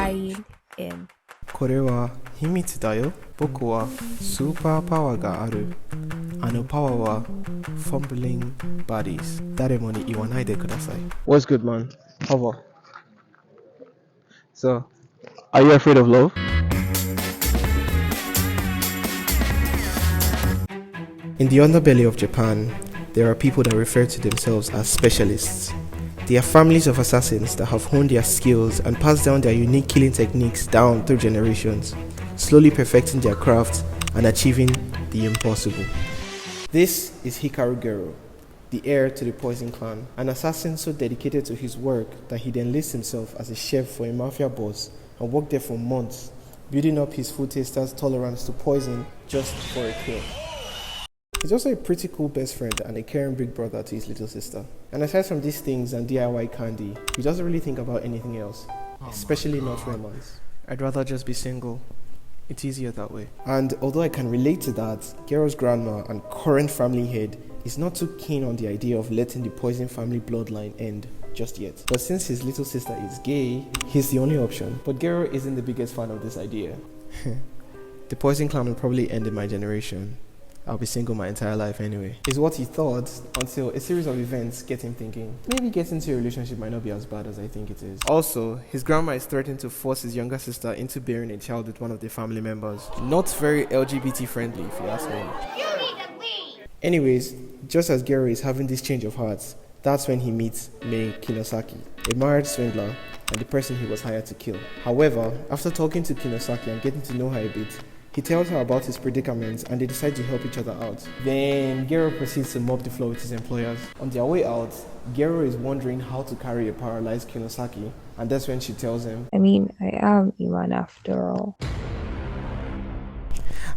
lying in. これは秘密だよ。僕はスーパーパワーがある。あのパワーは fumbling bodies。誰もに言わないでください。What's good, man? How about? So, are you afraid of love? In the underbelly of Japan, there are people that refer to themselves as specialists. They are families of assassins that have honed their skills and passed down their unique killing techniques down through generations, slowly perfecting their craft and achieving the impossible. This is Hikaru Gero, the heir to the Poison Clan, an assassin so dedicated to his work that he then lists himself as a chef for a mafia boss and worked there for months, building up his food taster's tolerance to poison just for a kill. He's also a pretty cool best friend and a caring big brother to his little sister. And aside from these things and DIY candy, he doesn't really think about anything else, especially not romance. I'd rather just be single. It's easier that way. And although I can relate to that, Gero's grandma and current family head is not too keen on the idea of letting the Poison family bloodline end just yet. But since his little sister is gay, he's the only option. But Gero isn't the biggest fan of this idea. The Poison clan will probably end in my generation. I'll be single my entire life anyway, is what he thought until a series of events get him thinking, maybe getting into a relationship might not be as bad as I think it is. Also, his grandma is threatening to force his younger sister into bearing a child with one of the family members. Not very LGBT friendly, if you ask me. Anyways, just as Gero is having this change of hearts, that's when he meets Mei Kinosaki, a married swindler and the person he was hired to kill. However, after talking to Kinosaki and getting to know her a bit, he tells her about his predicaments and they decide to help each other out. Then Gero proceeds to mop the floor with his employers. On their way out, Gero is wondering how to carry a paralyzed Kinosaki, and that's when she tells him, I mean, I am Iman after all.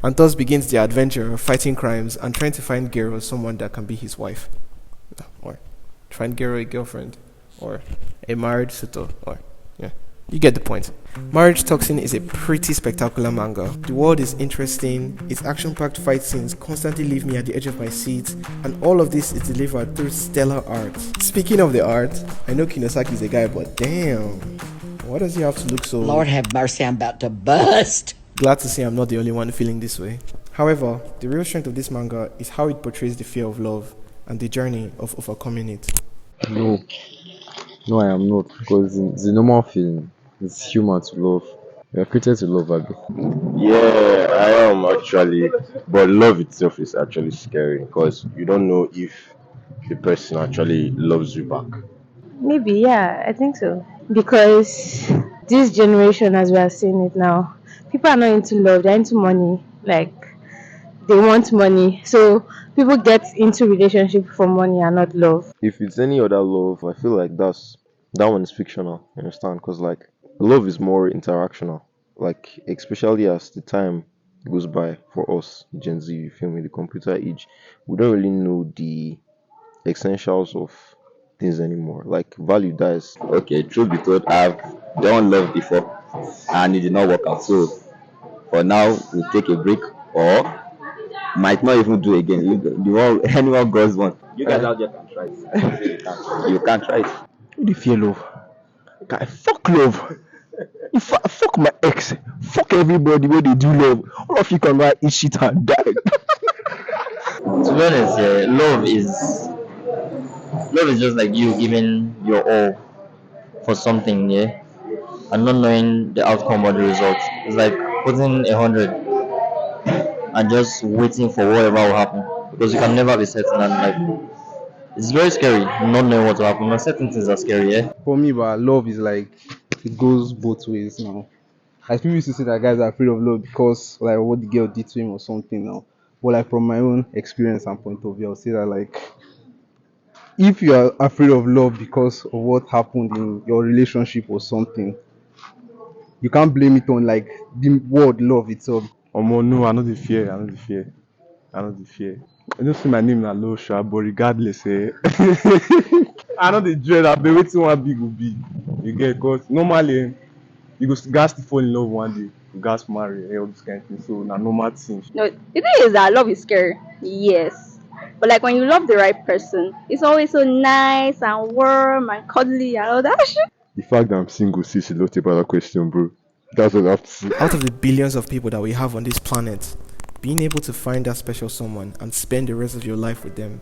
And thus begins the adventure of fighting crimes and trying to find Gero someone that can be his wife. Or find Gero a girlfriend. Or a married suitor. Or, yeah. You get the point. Marriage Toxin is a pretty spectacular manga. The world is interesting, its action-packed fight scenes constantly leave me at the edge of my seat, and all of this is delivered through stellar art. Speaking of the art, I know Kinosaki is a guy, but damn, why does he have to look so... Lord have mercy, I'm about to bust! Glad to say I'm not the only one feeling this way. However, the real strength of this manga is how it portrays the fear of love and the journey of overcoming it. No, I am not, because it's a normal feeling. It's human to love. We are created to love, Abby. Yeah, I am actually. But love itself is actually scary because you don't know if the person actually loves you back. Maybe, yeah, I think so. Because this generation, as we are seeing it now, people are not into love, they're into money. Like, they want money. So, people get into relationship for money and not love. If it's any other love, I feel like that one is fictional. You understand? Because like love is more interactional. Like especially as the time goes by for us, Gen Z, you feel me, the computer age, we don't really know the essentials of things anymore. Like value dies. Okay, truth be told, I've done love before and it did not work out. So for now, we'll take a break or might not even do again. Anyone goes one. You guys out there can try it. You can try it. Who do you fear love? Guy, fuck love. Fuck my ex. Fuck everybody where they do love. All of you can write eat shit and die. To be honest, love is just like you giving your all for something, yeah, and not knowing the outcome or the result. It's like putting 100 and just waiting for whatever will happen because you can never be certain, and like it's very scary not knowing what will happen. But certain things are scary, yeah. For me, but love is like it goes both ways now. Like people used to say that guys are afraid of love because like what the girl did to him or something now. But like from my own experience and point of view, I'll say that like if you are afraid of love because of what happened in your relationship or something, you can't blame it on like the word love itself. No, I know the fear. I don't see my name na low sha, but regardless, I know the dread. I be waiting one big will be. You get, cause normally you go gas to fall in love one day, you gas marry, all this kind of thing. So na normal thing. No, the thing is that love is scary. Yes. But like when you love the right person, it's always so nice and warm and cuddly and all that shit. The fact that I'm single says a lot about that question, bro. That's what I have to say. Out of the billions of people that we have on this planet, being able to find that special someone and spend the rest of your life with them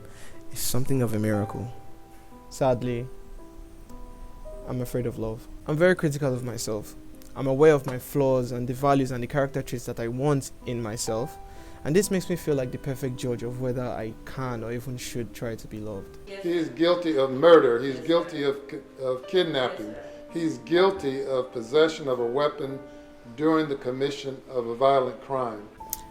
is something of a miracle. Sadly, I'm afraid of love. I'm very critical of myself. I'm aware of my flaws and the values and the character traits that I want in myself, and this makes me feel like the perfect judge of whether I can or even should try to be loved. He is guilty of murder. He's guilty of kidnapping. He's guilty of possession of a weapon during the commission of a violent crime.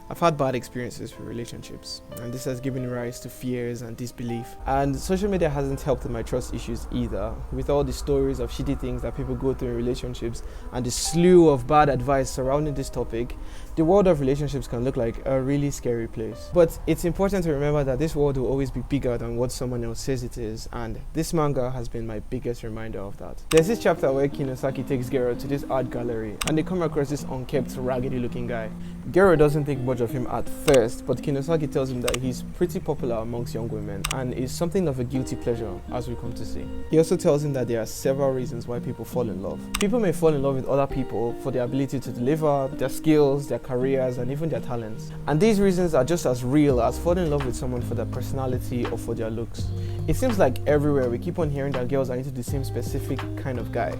I've had bad experiences with relationships, and this has given rise to fears and disbelief. And social media hasn't helped in my trust issues either, with all the stories of shitty things that people go through in relationships and the slew of bad advice surrounding this topic. The world of relationships can look like a really scary place. But it's important to remember that this world will always be bigger than what someone else says it is, and this manga has been my biggest reminder of that. There's this chapter where Kinosaki takes Gero to this art gallery, and they come across this unkempt, raggedy looking guy. Gero doesn't think much of him at first, but Kinosaki tells him that he's pretty popular amongst young women and is something of a guilty pleasure, as we come to see. He also tells him that there are several reasons why people fall in love. People may fall in love with other people for their ability to deliver, their skills, their careers, and even their talents. And these reasons are just as real as falling in love with someone for their personality or for their looks. It seems like everywhere we keep on hearing that girls are into the same specific kind of guy.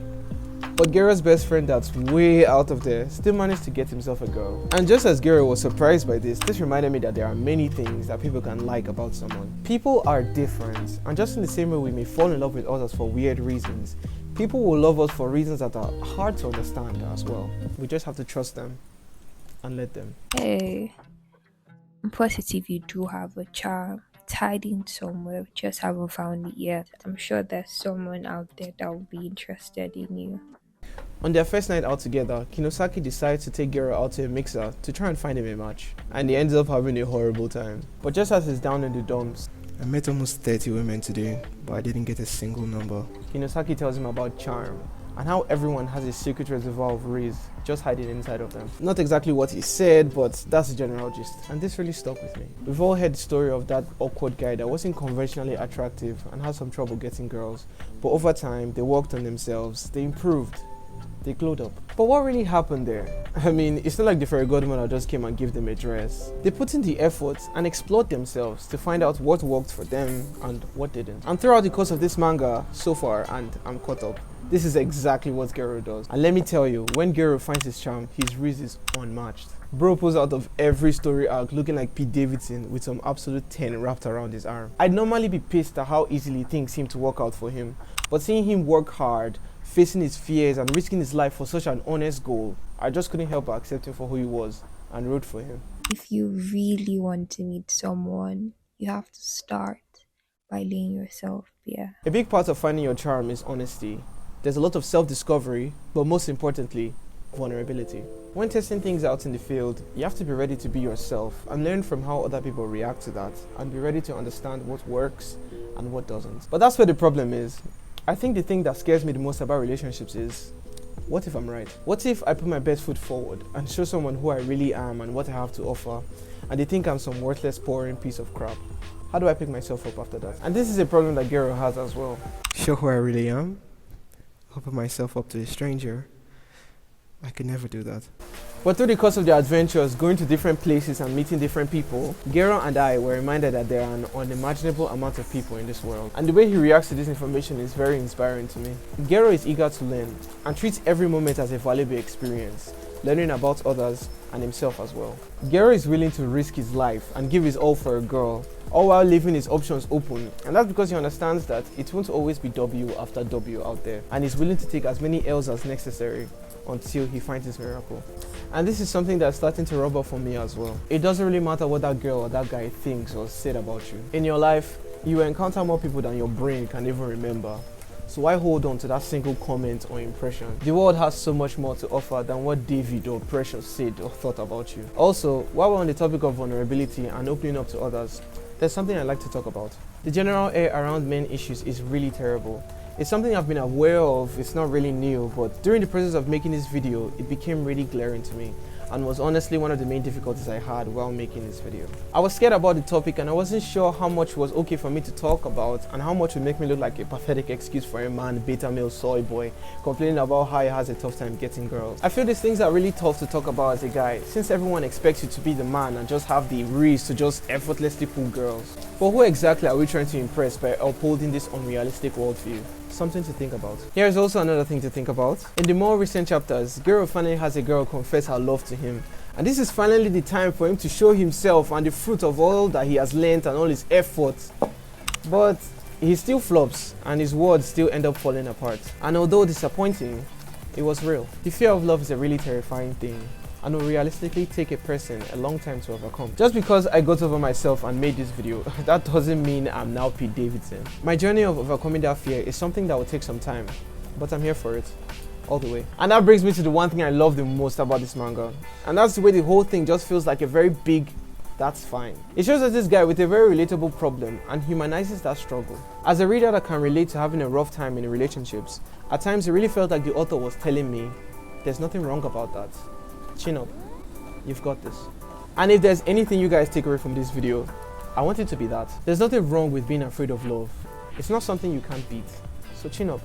But Gero's best friend that's way out of there still managed to get himself a girl. And just as Gero was surprised by this reminded me that there are many things that people can like about someone. People are different, and just in the same way we may fall in love with others for weird reasons, people will love us for reasons that are hard to understand as well. We just have to trust them and let them. Hey, I'm positive you do have a charm. It's hiding somewhere, we just haven't found it yet. I'm sure there's someone out there that will be interested in you. On their first night out together, Kinosaki decides to take Gero out to a mixer to try and find him a match, and he ends up having a horrible time. But just as he's down in the dumps, I met almost 30 women today, but I didn't get a single number. Kinosaki tells him about charm, and how everyone has a secret reservoir of rays just hiding inside of them. Not exactly what he said, but that's the general gist, and this really stuck with me. We've all heard the story of that awkward guy that wasn't conventionally attractive and had some trouble getting girls, but over time they worked on themselves, they improved, they glowed up. But what really happened there? I mean, it's not like the fairy godmother just came and gave them a dress. They put in the effort and explored themselves to find out what worked for them and what didn't. And throughout the course of this manga so far, and I'm caught up, this is exactly what Gero does. And let me tell you, when Gero finds his charm, his riz is unmatched. Bro pulls out of every story arc looking like Pete Davidson with some absolute 10 wrapped around his arm. I'd normally be pissed at how easily things seem to work out for him, but seeing him work hard, facing his fears and risking his life for such an honest goal, I just couldn't help but accept him for who he was and root for him. If you really want to meet someone, you have to start by laying yourself bare. A big part of finding your charm is honesty. There's a lot of self-discovery, but most importantly, vulnerability. When testing things out in the field, you have to be ready to be yourself and learn from how other people react to that, and be ready to understand what works and what doesn't. But that's where the problem is. I think the thing that scares me the most about relationships is, what if I'm right? What if I put my best foot forward and show someone who I really am and what I have to offer, and they think I'm some worthless, boring piece of crap? How do I pick myself up after that? And this is a problem that Gero has as well. Show who I really am? Open myself up to a stranger? I could never do that. But through the course of their adventures, going to different places and meeting different people, Gero and I were reminded that there are an unimaginable amount of people in this world. And the way he reacts to this information is very inspiring to me. Gero is eager to learn and treats every moment as a valuable experience, learning about others and himself as well. Gero is willing to risk his life and give his all for a girl, all while leaving his options open, and that's because he understands that it won't always be W after W out there, and he's willing to take as many L's as necessary until he finds his miracle. And this is something that's starting to rub off on me as well. It doesn't really matter what that girl or that guy thinks or said about you. In your life, you will encounter more people than your brain can even remember. So why hold on to that single comment or impression? The world has so much more to offer than what David or Precious said or thought about you. Also, while we're on the topic of vulnerability and opening up to others, there's something I'd like to talk about. The general air around men issues is really terrible. It's something I've been aware of, it's not really new, but during the process of making this video, it became really glaring to me. and was honestly one of the main difficulties I had while making this video. I was scared about the topic and I wasn't sure how much was okay for me to talk about and how much would make me look like a pathetic excuse for a man, beta male soy boy, complaining about how he has a tough time getting girls. I feel these things are really tough to talk about as a guy, since everyone expects you to be the man and just have the reach to just effortlessly pull girls. But who exactly are we trying to impress by upholding this unrealistic worldview? Something to think about. Here's also another thing to think about. In the more recent chapters, Gero finally has a girl confess her love to him. And this is finally the time for him to show himself and the fruit of all that he has learned and all his efforts. But he still flops and his words still end up falling apart. And although disappointing, it was real. The fear of love is a really terrifying thing and will realistically take a person a long time to overcome. Just because I got over myself and made this video, that doesn't mean I'm now Pete Davidson. My journey of overcoming that fear is something that will take some time, but I'm here for it, all the way. And that brings me to the one thing I love the most about this manga, and that's the way the whole thing just feels like a very big "that's fine." It shows us this guy with a very relatable problem and humanizes that struggle. As a reader that can relate to having a rough time in relationships, at times it really felt like the author was telling me, there's nothing wrong about that. Chin up, you've got this. And if there's anything you guys take away from this video, I want it to be that. There's nothing wrong with being afraid of love. It's not something you can't beat. So chin up,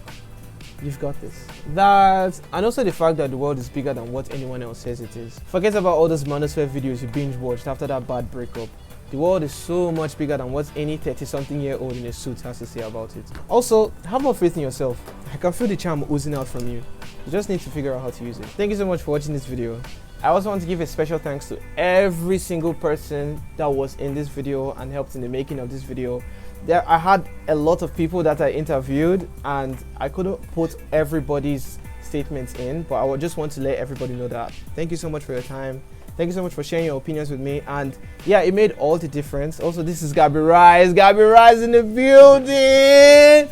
you've got this. That, and also the fact that the world is bigger than what anyone else says it is. Forget about all those manosphere videos you binge watched after that bad breakup. The world is so much bigger than what any 30-something-year-old in a suit has to say about it. Also, have more faith in yourself. I can feel the charm oozing out from you. You just need to figure out how to use it. Thank you so much for watching this video. I also want to give a special thanks to every single person that was in this video and helped in the making of this video. I had a lot of people that I interviewed and I couldn't put everybody's statements in, but I would just want to let everybody know that. Thank you so much for your time. Thank you so much for sharing your opinions with me, and yeah, it made all the difference. Also, this is Gabby Rise in the building.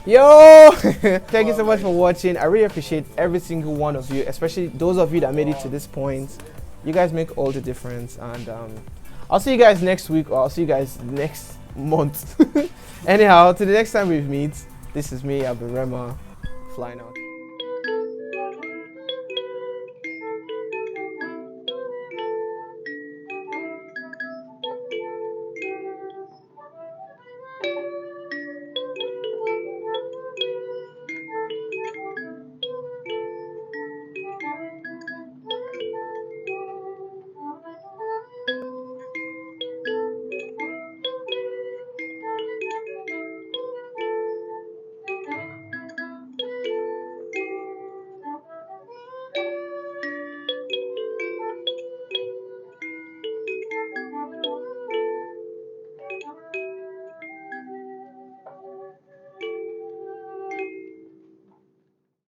Yo! Thank you so much for watching. I really appreciate every single one of you, especially those of you that made it to this point. You guys make all the difference, and I'll see you guys next week, or I'll see you guys next month. Anyhow, till the next time we meet, this is me, Abdul Rema, flying out.